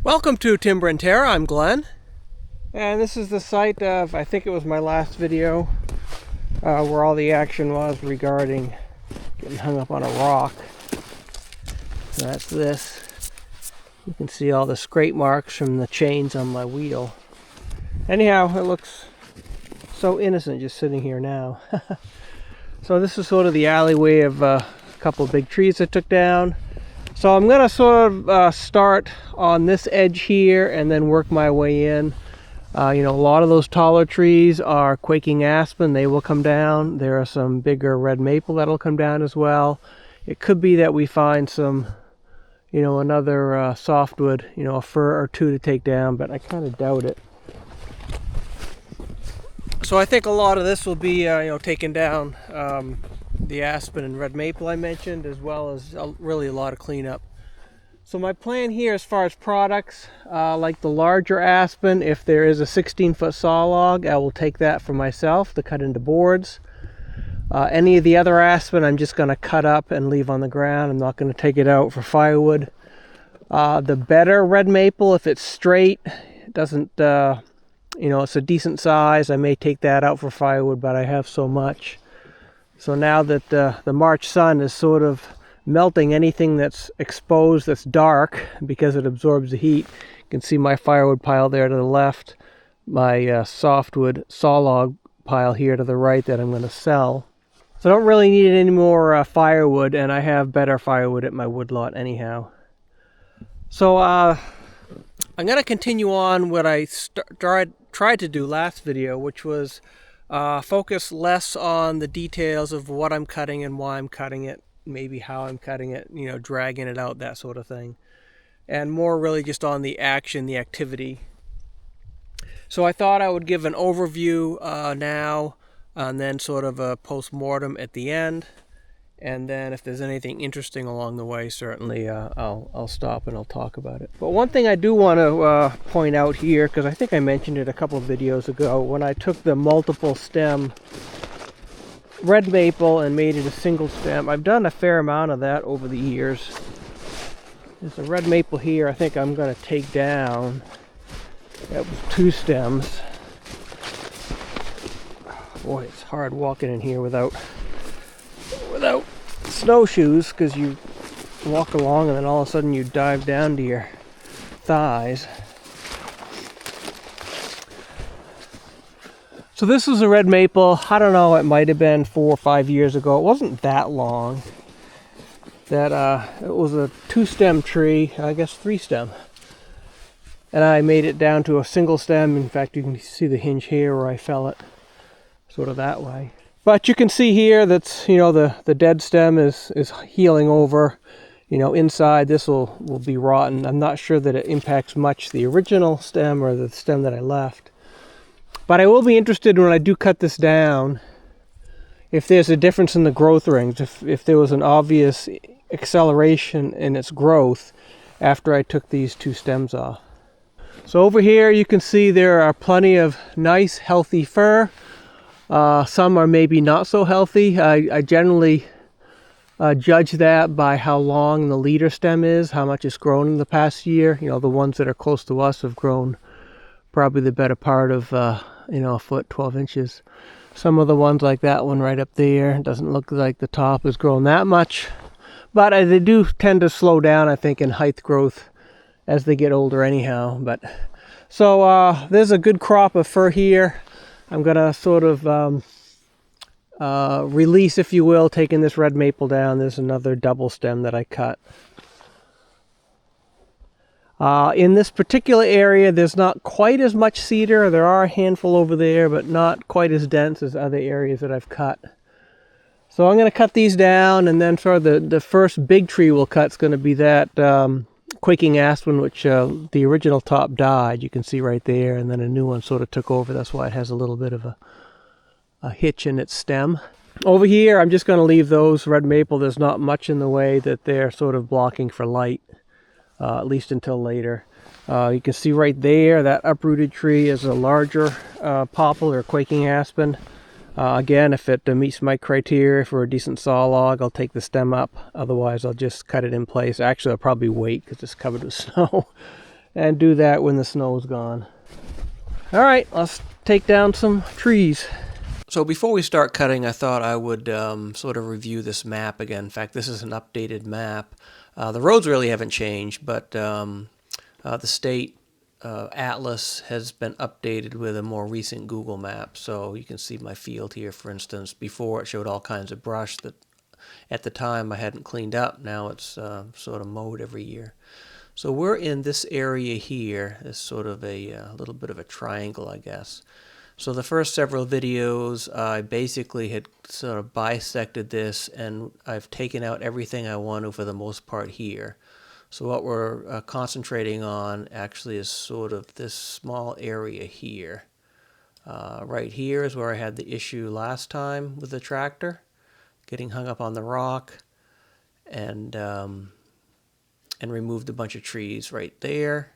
Welcome to Timber&Terra. I'm Glenn, and this is the site of, I think it was my last video, where all the action was regarding getting hung up on a rock. So that's this. You can see all the scrape marks from the chains on my wheel. Anyhow, it looks so innocent just sitting here now. So this is sort of the alleyway of a couple of big trees I took down. So I'm going to sort of start on this edge here and then work my way in. A lot of those taller trees are quaking aspen. They will come down. There are some bigger red maple that'll come down as well. It could be that we find some, another softwood, a fir or two to take down, but I kind of doubt it. So I think a lot of this will be, taking down the aspen and red maple I mentioned, as well as really a lot of cleanup. So my plan here as far as products, like the larger aspen, if there is a 16-foot saw log, I will take that for myself to cut into boards. Any of the other aspen I'm just going to cut up and leave on the ground. I'm not going to take it out for firewood. The better red maple, if it's straight, it doesn't, it's a decent size, I may take that out for firewood, but I have so much. So now that the March sun is sort of melting anything that's exposed, that's dark, because it absorbs the heat. You can see my firewood pile there to the left, my softwood saw log pile here to the right that I'm going to sell. So I don't really need any more firewood, and I have better firewood at my woodlot anyhow. So I'm going to continue on what I tried to do last video, which was focus less on the details of what I'm cutting and why I'm cutting it, maybe how I'm cutting it, dragging it out, that sort of thing. And more really just on the action, the activity. So I thought I would give an overview now, and then sort of a post-mortem at the end. And then if there's anything interesting along the way, certainly I'll stop and I'll talk about it. But one thing I do want to point out here, because I think I mentioned it a couple of videos ago, when I took the multiple stem red maple and made it a single stem, I've done a fair amount of that over the years. There's a red maple here I think I'm going to take down. That was 2 stems. Boy, it's hard walking in here without snowshoes, because you walk along and then all of a sudden you dive down to your thighs. So this was a red maple. I don't know, it might have been 4 or 5 years ago. It wasn't that long. It was a 2-stem tree, I guess 3-stem. And I made it down to a single stem. In fact, you can see the hinge here where I fell it, sort of that way. But you can see here that's, the dead stem is healing over. Inside this will be rotten. I'm not sure that it impacts much the original stem or the stem that I left. But I will be interested when I do cut this down if there's a difference in the growth rings, if there was an obvious acceleration in its growth after I took these 2 stems off. So over here you can see there are plenty of nice healthy fir. Some are maybe not so healthy. I generally judge that by how long the leader stem is, how much it's grown in the past year. The ones that are close to us have grown probably the better part of, a foot, 12 inches. Some of the ones like that one right up there, doesn't look like the top has grown that much. But they do tend to slow down, I think, in height growth as they get older anyhow. So there's a good crop of fir here. I'm going to sort of release, if you will, taking this red maple down. There's another double stem that I cut. In this particular area, there's not quite as much cedar. There are a handful over there, but not quite as dense as other areas that I've cut. So I'm going to cut these down, and then sort of the first big tree we'll cut is going to be that quaking aspen, which the original top died. You can see right there, and then a new one sort of took over. That's why it has a little bit of a hitch in its stem. Over here, I'm just going to leave those red maple. There's not much in the way that they're sort of blocking for light, at least until later. You can see right there, that uprooted tree is a larger poplar or quaking aspen. Again, if it meets my criteria for a decent saw log, I'll take the stem up. Otherwise, I'll just cut it in place. Actually, I'll probably wait because it's covered with snow and do that when the snow's gone. All right, let's take down some trees. So before we start cutting, I thought I would sort of review this map again. In fact, this is an updated map. The roads really haven't changed, but the state atlas has been updated with a more recent Google map. So you can see my field here, for instance. Before, it showed all kinds of brush that at the time I hadn't cleaned up. Now it's sort of mowed every year. So we're in this area here. It's sort of a little bit of a triangle, I guess. So the first several videos, I basically had sort of bisected this, and I've taken out everything I want to for the most part here. So what we're concentrating on actually is sort of this small area here. Right here is where I had the issue last time with the tractor, getting hung up on the rock, and removed a bunch of trees right there.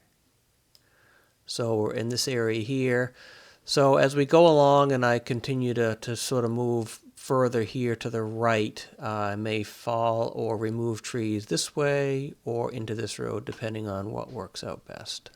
So we're in this area here. So as we go along and I continue to sort of move further here to the right, I may fall or remove trees this way or into this road, depending on what works out best.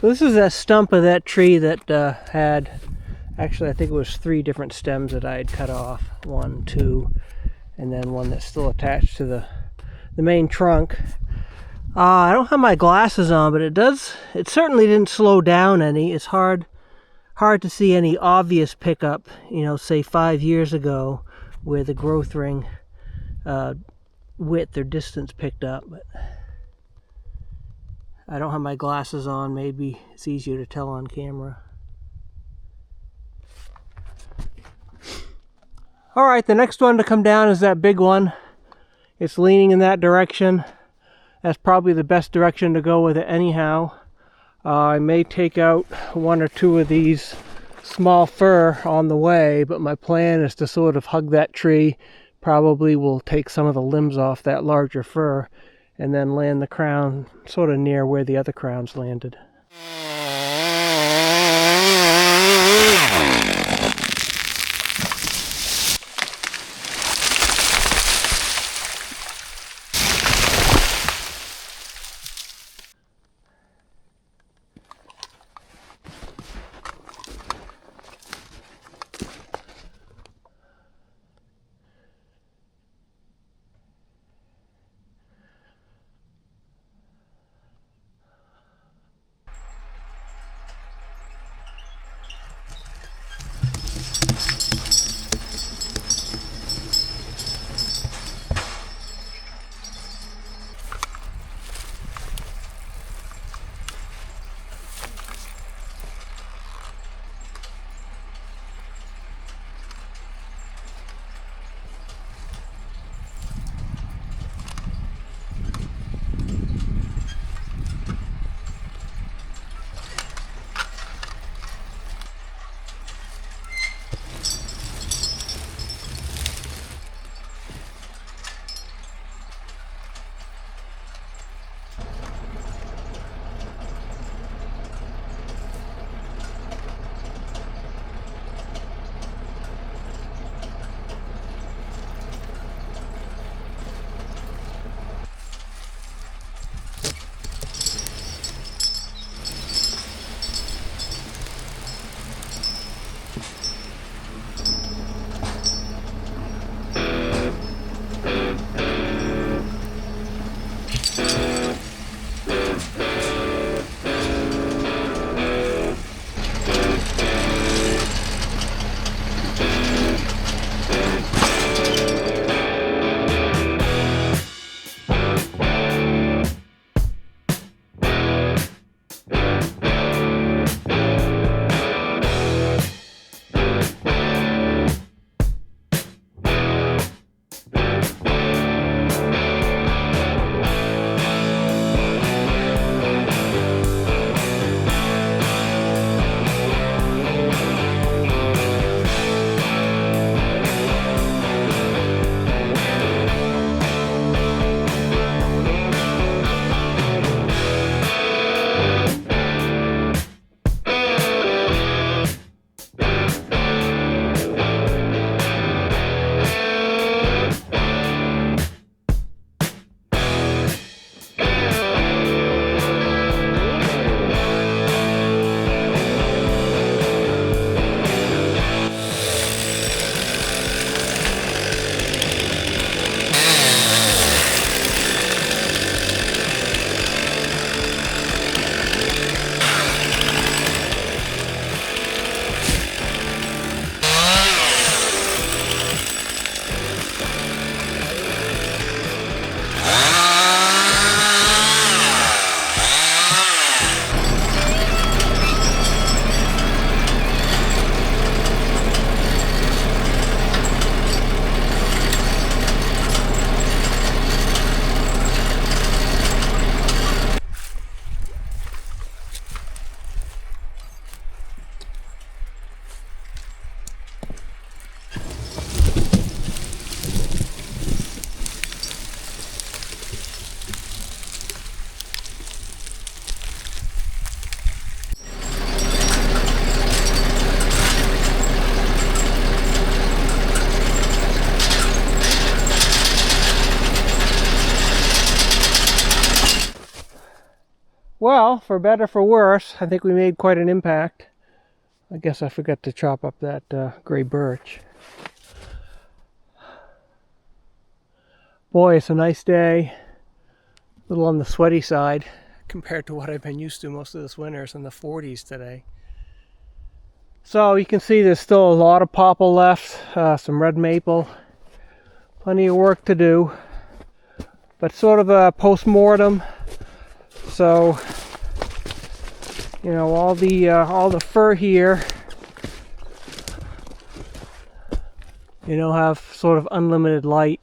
So this is a stump of that tree that had, actually I think it was 3 different stems that I had cut off. 1, 2, and then one that's still attached to the main trunk. I don't have my glasses on, but it certainly didn't slow down any. It's hard to see any obvious pickup, say 5 years ago, where the growth ring width or distance picked up. But I don't have my glasses on. Maybe it's easier to tell on camera. All right, the next one to come down is that big one. It's leaning in that direction. That's probably the best direction to go with it anyhow. I may take out 1 or 2 of these small fir on the way, but my plan is to sort of hug that tree. Probably will take some of the limbs off that larger fir and then land the crown sort of near where the other crowns landed. Well, for better for worse, I think we made quite an impact. I guess I forgot to chop up that gray birch. Boy, it's a nice day. A little on the sweaty side compared to what I've been used to most of this winter. It's in the 40s today. So you can see there's still a lot of poplar left, some red maple. Plenty of work to do, but sort of a post-mortem. So, you know, all the fir here, you know, have sort of unlimited light.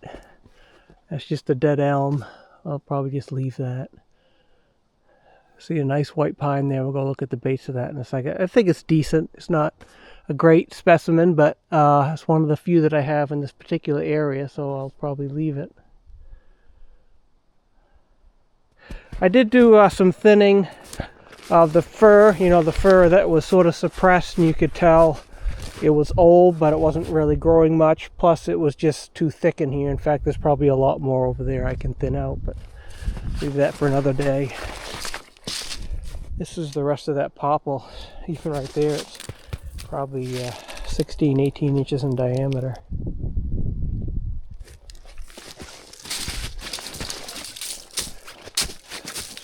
That's just a dead elm. I'll probably just leave that. See a nice white pine there. We'll go look at the base of that in a second. I think it's decent. It's not a great specimen, but it's one of the few that I have in this particular area, so I'll probably leave it. I did do some thinning of the fir, you know, the fir that was sort of suppressed, and you could tell it was old, but it wasn't really growing much. Plus, it was just too thick in here. In fact, there's probably a lot more over there I can thin out, but leave that for another day. This is the rest of that poplar. Even right there, it's probably 16, 18 inches in diameter.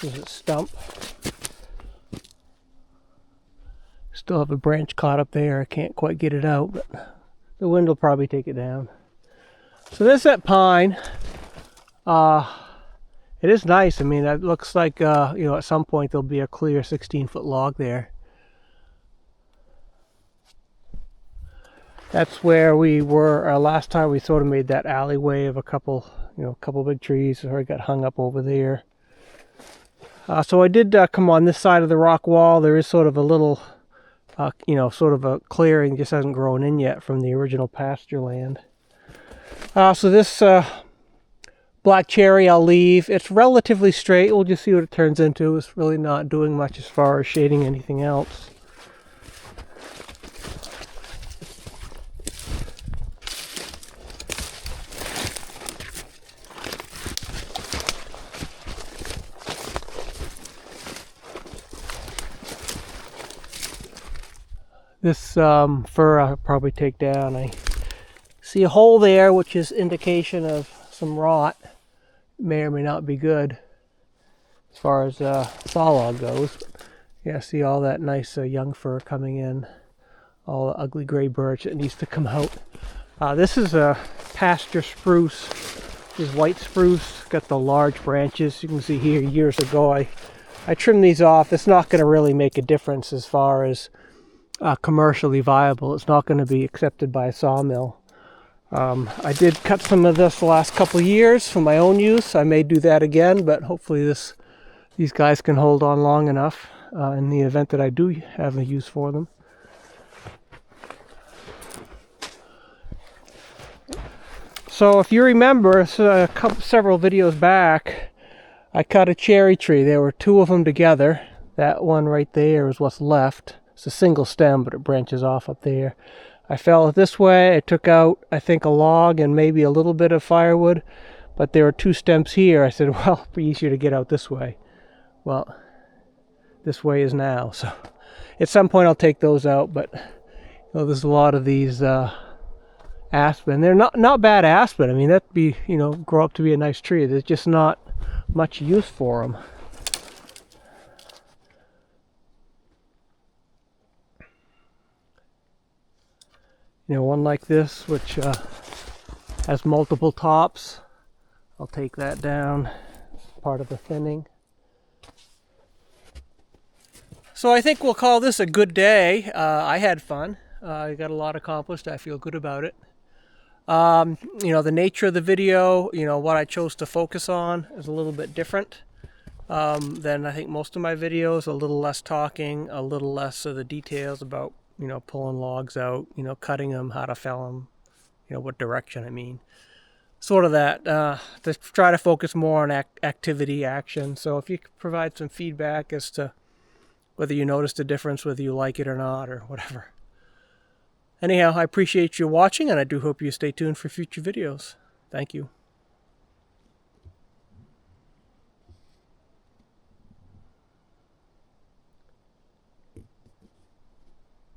This is its stump. Still have a branch caught up there. I can't quite get it out, but the wind will probably take it down. So there's that pine. It is nice. I mean, it looks like, you know, at some point there'll be a clear 16-foot log there. That's where we were last time. We sort of made that alleyway of a couple big trees. So I got hung up over there. So I did come on this side of the rock wall. There is sort of a little, you know, sort of a clearing, just hasn't grown in yet from the original pasture land. So this black cherry I'll leave. It's relatively straight. We'll just see what it turns into. It's really not doing much as far as shading anything else. This fir I'll probably take down. I see a hole there, which is indication of some rot. May or may not be good as far as saw log goes. Yeah, see all that nice young fir coming in. All the ugly gray birch that needs to come out. This is a pasture spruce. This is white spruce. Got the large branches. You can see here years ago I trimmed these off. It's not going to really make a difference as far as commercially viable. It's not going to be accepted by a sawmill. I did cut some of this the last couple of years for my own use. I may do that again, but hopefully these guys can hold on long enough in the event that I do have a use for them. So if you remember, several videos back, I cut a cherry tree. There were two of them together. That one right there is what's left. It's a single stem, but it branches off up there. I fell it this way. I took out, I think, a log and maybe a little bit of firewood, but there are two stems here. I said, well, it'd be easier to get out this way. Well, this way is now. So at some point I'll take those out, but you know, there's a lot of these aspen. They're not bad aspen. I mean, that'd be, you know, grow up to be a nice tree. There's just not much use for them. You know, one like this, which has multiple tops. I'll take that down. It's part of the thinning. So I think we'll call this a good day. I had fun. I got a lot accomplished. I feel good about it. You know, the nature of the video, you know, what I chose to focus on is a little bit different than I think most of my videos. A little less talking, a little less of the details about, you know, pulling logs out, you know, cutting them, how to fell them, you know, what direction, I mean. Sort of that, to try to focus more on activity, action. So if you could provide some feedback as to whether you noticed a difference, whether you like it or not, or whatever. Anyhow, I appreciate you watching, and I do hope you stay tuned for future videos. Thank you.